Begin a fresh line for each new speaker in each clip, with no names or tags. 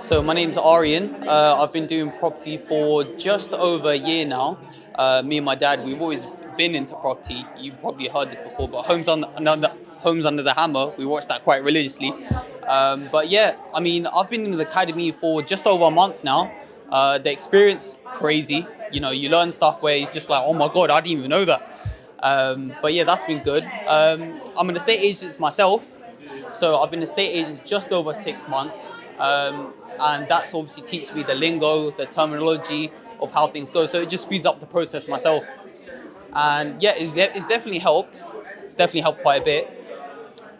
So my name's Ariyan. I've been doing property for just over a year now. Me and my dad, we've always been into property. You've probably heard this before, but Homes Under the Hammer, we watch that quite religiously. But yeah, I mean, I've been in the academy for just over a month now. The experience, crazy. You know, you learn stuff where it's just like, oh my God, I didn't even know that. But yeah, that's been good. I'm an estate agent myself. So I've been an estate agent just over 6 months, and that's obviously teach me the lingo, the terminology of how things go. So it just speeds up the process myself, and yeah, it's definitely helped. It's definitely helped quite a bit,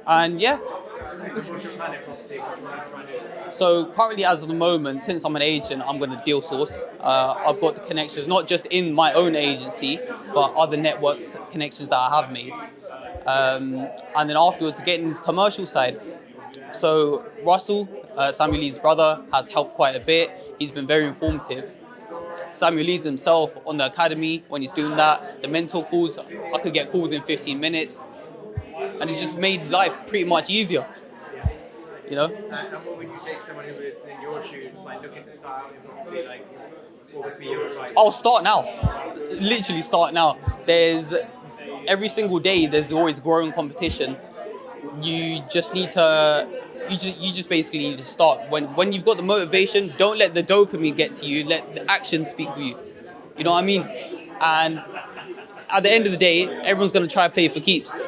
and yeah.
What's your plan in property? What do you want to try and do?
So currently, as of the moment, since I'm an agent, I'm going to deal source. I've got the connections, not just in my own agency, but other networks connections that I have made. And then afterwards, get into the commercial side. So Russell, Samuel Leeds' brother, has helped quite a bit. He's been very informative. Samuel Leeds himself on the academy, when he's doing that, the mentor calls, I could get called in 15 minutes. And it's just made life pretty much easier, you know?
And what would you say to someone who is in your shoes, like looking to start out in property? Like, what would be your advice?
I'll start now. Literally start now. Every single day, there's always growing competition. You just need to, you just basically need to start. When you've got the motivation, don't let the dopamine get to you. Let the action speak for you. You know what I mean? And at the end of the day, everyone's going to try to play for keeps.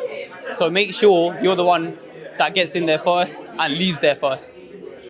So make sure you're the one that gets in there first and leaves there first.